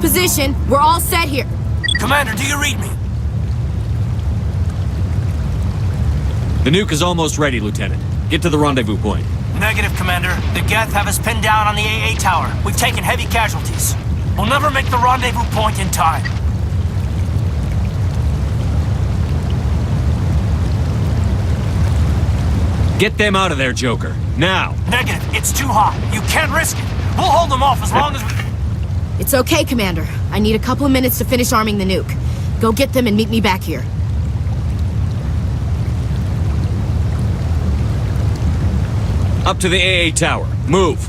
position. We're all set here. Commander, do you read me? The nuke is almost ready, Lieutenant. Get to the rendezvous point. Negative, Commander. The Geth have us pinned down on the AA tower. We've taken heavy casualties. We'll never make the rendezvous point in time. Get them out of there, Joker. Now! Negative. It's too hot. You can't risk it. We'll hold them off as long as we... It's okay, Commander. I need a couple of minutes to finish arming the nuke. Go get them and meet me back here. Up to the AA tower. Move!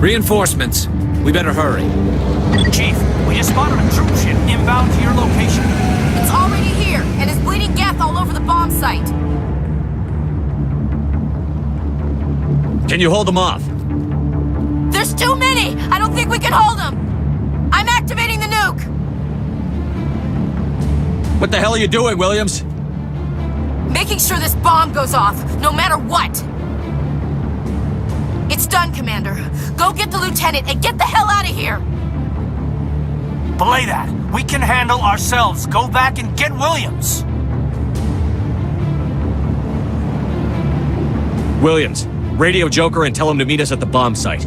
Reinforcements. We better hurry. Chief, we just spotted a troop ship inbound to your location. It's already here, and is bleeding Geth all over the bomb site. Can you hold them off? There's too many! I don't think we can hold them! I'm activating the nuke! What the hell are you doing, Williams? Making sure this bomb goes off, no matter what! It's done, Commander. Go get the lieutenant and get the hell out of here! Belay that. We can handle ourselves. Go back and get Williams. Williams, radio Joker and tell him to meet us at the bomb site.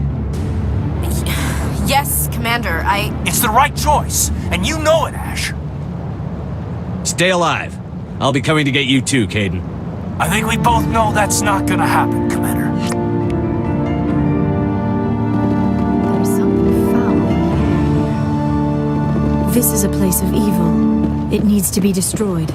Yes, Commander, It's the right choice, and you know it, Ash. Stay alive. I'll be coming to get you too, Caden. I think we both know that's not gonna happen, Commander. There's something foul in here. This is a place of evil. It needs to be destroyed.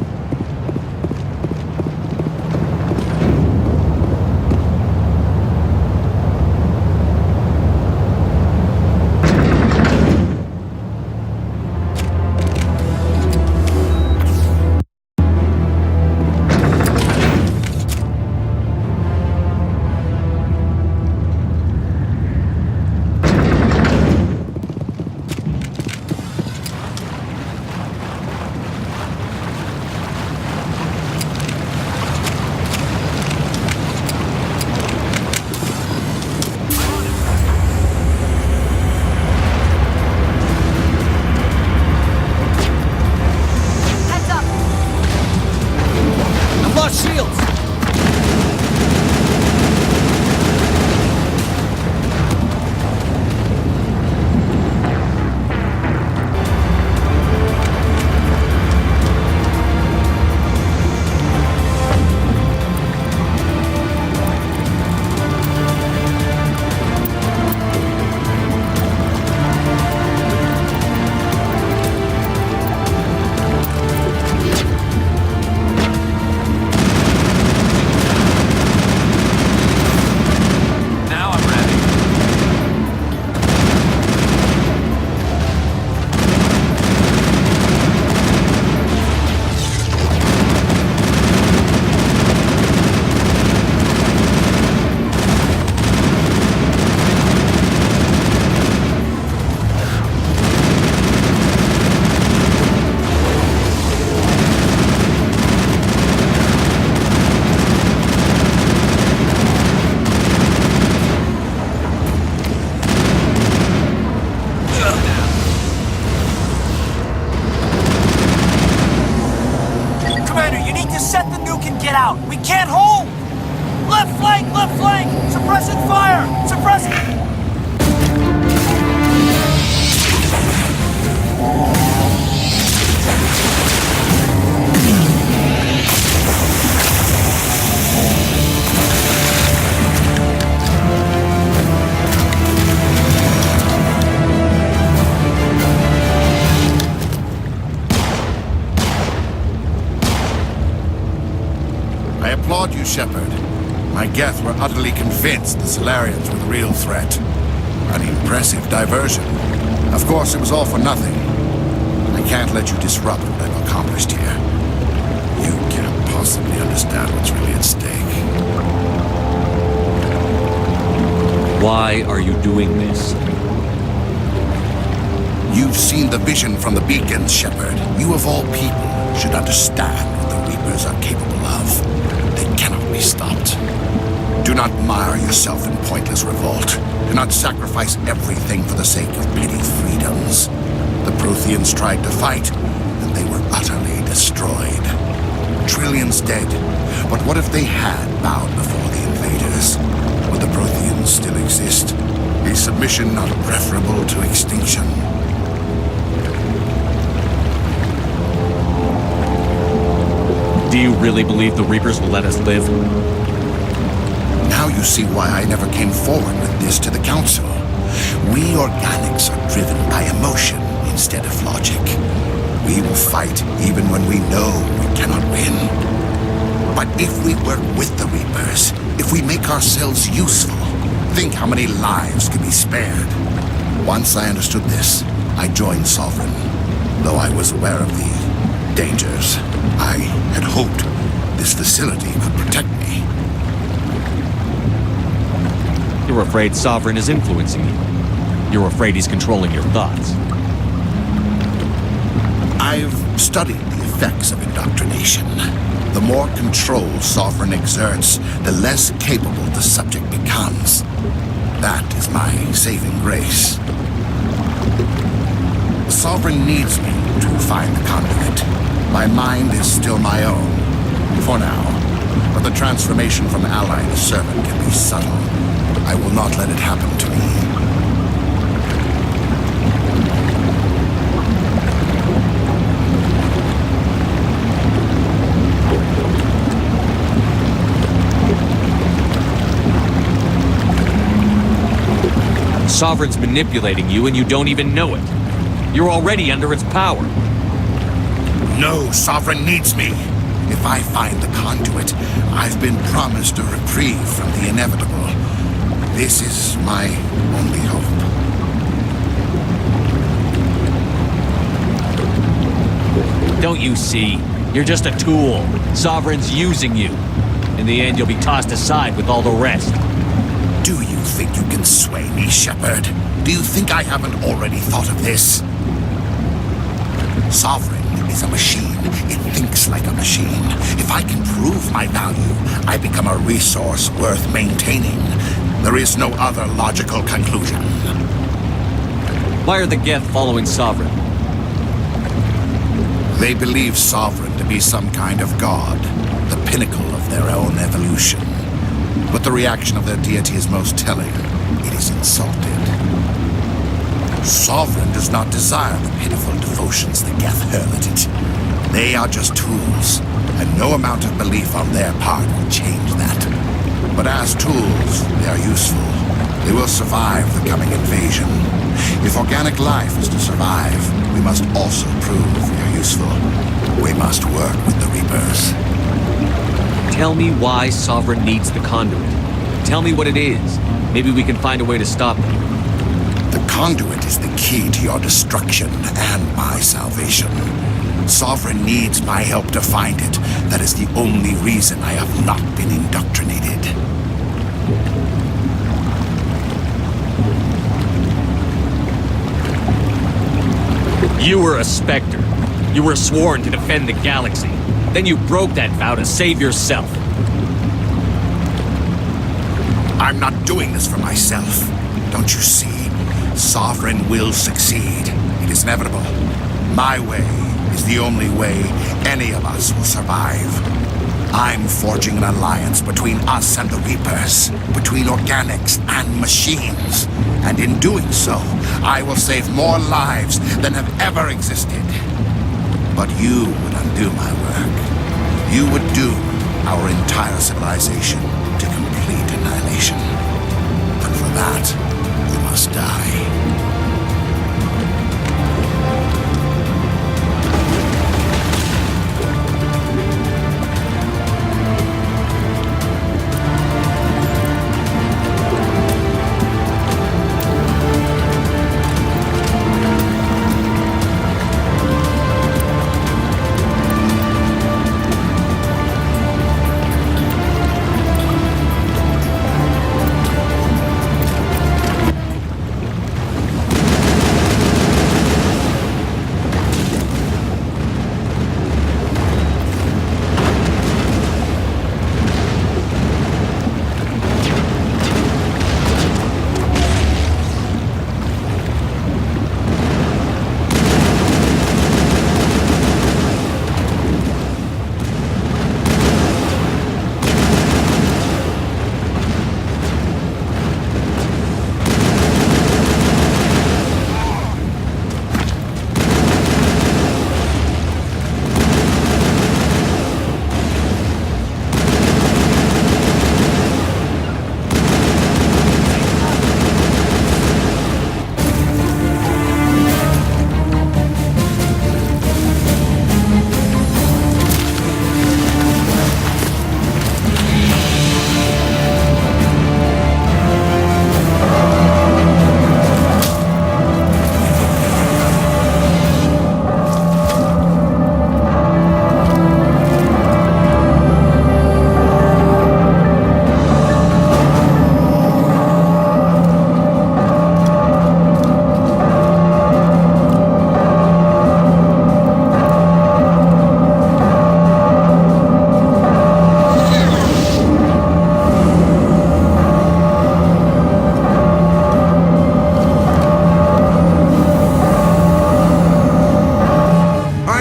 flank! Left flank! Suppressing fire! Suppressing... I applaud you, Shepard. My Geth were utterly convinced the Solarians were the real threat. An impressive diversion. Of course, it was all for nothing. I can't let you disrupt what I've accomplished here. You can't possibly understand what's really at stake. Why are you doing this? You've seen the vision from the beacons, Shepard. You of all people should understand what the Reapers are capable of. They cannot be stopped. Do not mire yourself in pointless revolt. Do not sacrifice everything for the sake of petty freedoms. The Protheans tried to fight, and they were utterly destroyed. Trillions dead. But what if they had bowed before the invaders? Would the Protheans still exist? Is submission not preferable to extinction? Do you really believe the Reapers will let us live? Now you see why I never came forward with this to the Council. We organics are driven by emotion instead of logic. We will fight even when we know we cannot win. But if we work with the Reapers, if we make ourselves useful, think how many lives could be spared. Once I understood this, I joined Sovereign. Though I was aware of the dangers, I had hoped this facility could protect me. You're afraid Sovereign is influencing you. You're afraid he's controlling your thoughts. I've studied the effects of indoctrination. The more control Sovereign exerts, the less capable the subject becomes. That is my saving grace. Sovereign needs me to find the conduit. My mind is still my own, for now. But the transformation from ally to servant can be subtle. I will not let it happen to me. Sovereign's manipulating you and you don't even know it. You're already under its power. No, Sovereign needs me. If I find the conduit, I've been promised a reprieve from the inevitable. This is my only hope. Don't you see? You're just a tool. Sovereign's using you. In the end, you'll be tossed aside with all the rest. Do you think you can sway me, Shepard? Do you think I haven't already thought of this? Sovereign is a machine. It thinks like a machine. If I can prove my value, I become a resource worth maintaining. There is no other logical conclusion. Why are the Geth following Sovereign? They believe Sovereign to be some kind of god, the pinnacle of their own evolution. But the reaction of their deity is most telling. It is insulted. Sovereign does not desire the pitiful devotions the Geth hurl at it. They are just tools, and no amount of belief on their part will change that. But as tools, they are useful. They will survive the coming invasion. If organic life is to survive, we must also prove we are useful. We must work with the Reapers. Tell me why Sovereign needs the conduit. Tell me what it is. Maybe we can find a way to stop it. The conduit is the key to your destruction and my salvation. Sovereign needs my help to find it. That is the only reason I have not been indoctrinated. You were a Spectre. You were sworn to defend the galaxy. Then you broke that vow to save yourself. I'm not doing this for myself. Don't you see? Sovereign will succeed. It is inevitable. My way is the only way any of us will survive. I'm forging an alliance between us and the Reapers, between organics and machines. And in doing so, I will save more lives than have ever existed. But you would undo my work. You would doom our entire civilization to complete annihilation. And for that, you must die.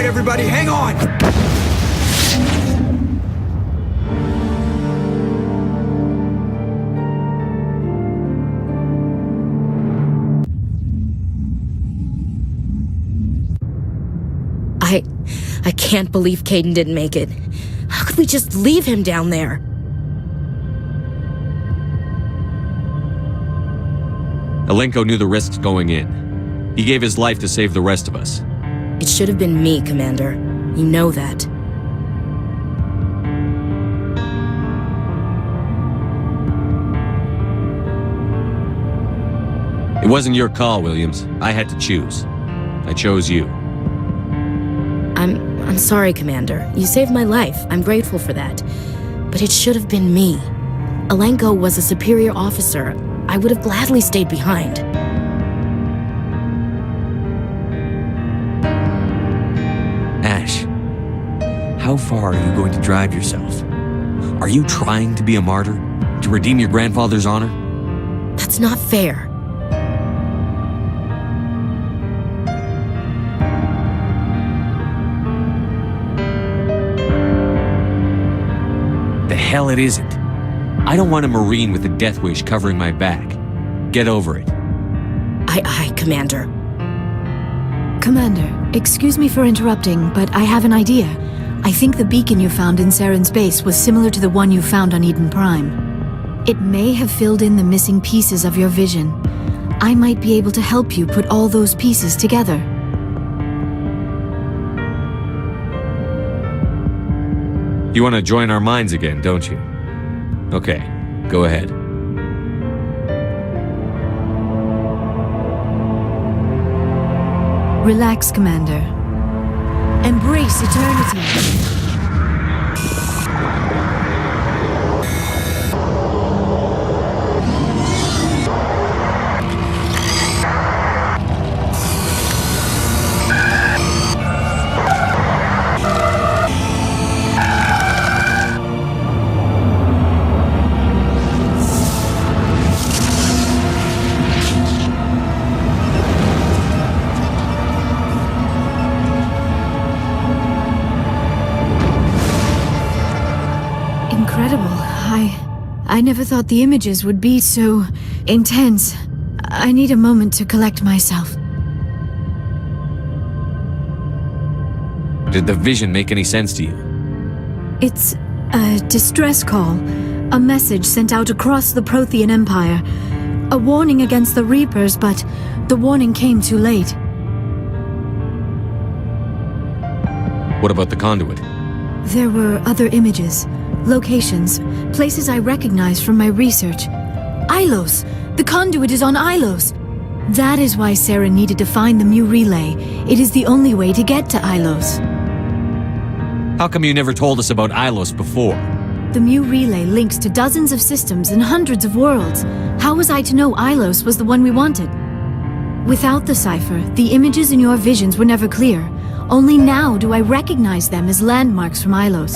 Everybody, hang on! I can't believe Caden didn't make it. How could we just leave him down there? Alenko knew the risks going in. He gave his life to save the rest of us. It should have been me, Commander. You know that. It wasn't your call, Williams. I had to choose. I chose you. I'm sorry, Commander. You saved my life. I'm grateful for that. But it should have been me. Alenko was a superior officer. I would have gladly stayed behind. Ash, how far are you going to drive yourself? Are you trying to be a martyr? To redeem your grandfather's honor? That's not fair. The hell it isn't. I don't want a Marine with a death wish covering my back. Get over it. Aye, Commander. Commander, excuse me for interrupting, but I have an idea. I think the beacon you found in Saren's base was similar to the one you found on Eden Prime. It may have filled in the missing pieces of your vision. I might be able to help you put all those pieces together. You want to join our minds again, don't you? Okay, go ahead. Relax, Commander. Embrace eternity. I never thought the images would be so intense. I need a moment to collect myself. Did the vision make any sense to you? It's a distress call. A message sent out across the Prothean Empire. A warning against the Reapers, but the warning came too late. What about the conduit? There were other images, locations, places I recognized from my research. Ilos! The conduit is on Ilos! That is why Sarah needed to find the Mu relay. It is the only way to get to Ilos. How come you never told us about Ilos before? The Mu relay links to dozens of systems and hundreds of worlds. How was I to know Ilos was the one we wanted? Without the cipher, the images in your visions were never clear. Only now do I recognize them as landmarks from Ilos.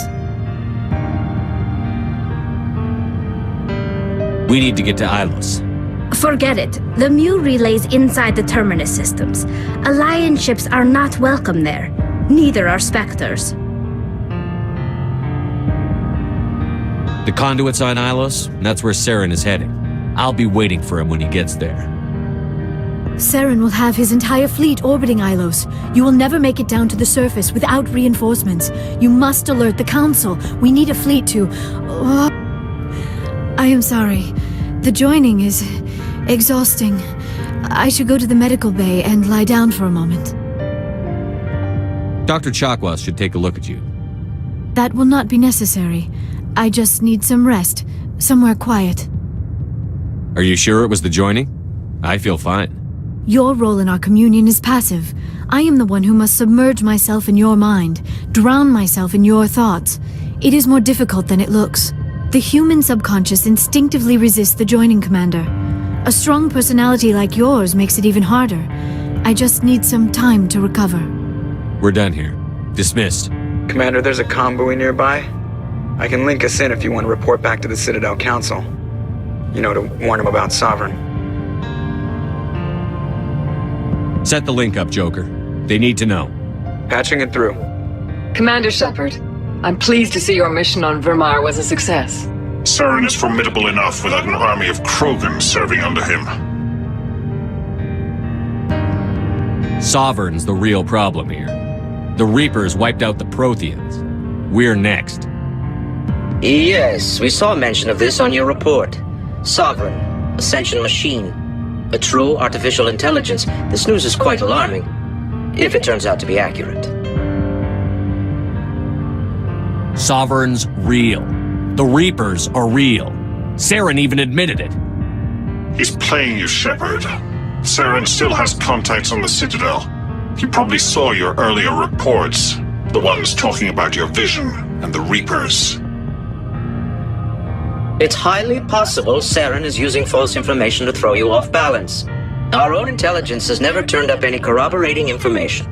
We need to get to Ilos. Forget it. The Mu relay's inside the Terminus systems. Alliance ships are not welcome there. Neither are Spectres. The conduit's on Ilos, and that's where Saren is heading. I'll be waiting for him when he gets there. Saren will have his entire fleet orbiting Ilos. You will never make it down to the surface without reinforcements. You must alert the Council. We need a fleet to... I am sorry. The joining is exhausting. I should go to the medical bay and lie down for a moment. Dr. Chakwas should take a look at you. That will not be necessary. I just need some rest. Somewhere quiet. Are you sure it was the joining? I feel fine. Your role in our communion is passive. I am the one who must submerge myself in your mind, drown myself in your thoughts. It is more difficult than it looks. The human subconscious instinctively resists the joining, Commander. A strong personality like yours makes it even harder. I just need some time to recover. We're done here. Dismissed. Commander, there's a comm buoy nearby. I can link us in if you want to report back to the Citadel Council. You know, to warn them about Sovereign. Set the link up, Joker. They need to know. Patching it through. Commander Shepard, I'm pleased to see your mission on Virmire was a success. Saren is formidable enough without an army of Krogan serving under him. Sovereign's the real problem here. The Reapers wiped out the Protheans. We're next. Yes, we saw mention of this on your report. Sovereign, Ascension machine. A true artificial intelligence. This news is quite alarming, if it turns out to be accurate. Sovereign's real. The Reapers are real. Saren even admitted it. He's playing you, Shepard. Saren still has contacts on the Citadel. He probably saw your earlier reports, the ones talking about your vision and the Reapers. It's highly possible Saren is using false information to throw you off balance. Our own intelligence has never turned up any corroborating information.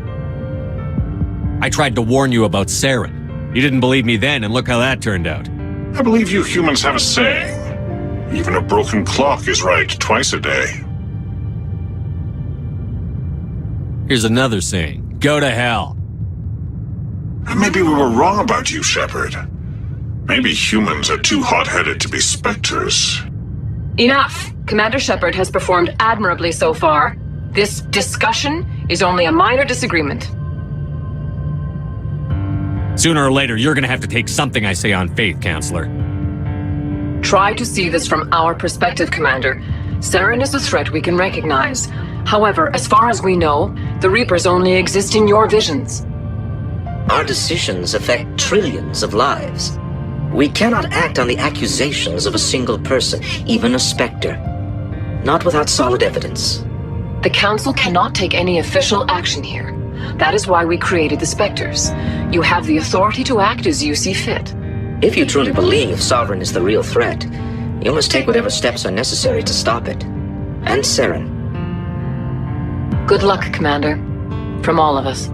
I tried to warn you about Saren. You didn't believe me then, and look how that turned out. I believe you humans have a saying. Even a broken clock is right twice a day. Here's another saying. Go to hell. Maybe we were wrong about you, Shepard. Maybe humans are too hot-headed to be Spectres. Enough! Commander Shepard has performed admirably so far. This discussion is only a minor disagreement. Sooner or later, you're gonna have to take something I say on faith, Counselor. Try to see this from our perspective, Commander. Saren is a threat we can recognize. However, as far as we know, the Reapers only exist in your visions. Our decisions affect trillions of lives. We cannot act on the accusations of a single person, even a Spectre. Not without solid evidence. The Council cannot take any official action here. That is why we created the Spectres. You have the authority to act as you see fit. If you truly believe Sovereign is the real threat, you must take whatever steps are necessary to stop it. And Saren. Good luck, Commander. From all of us.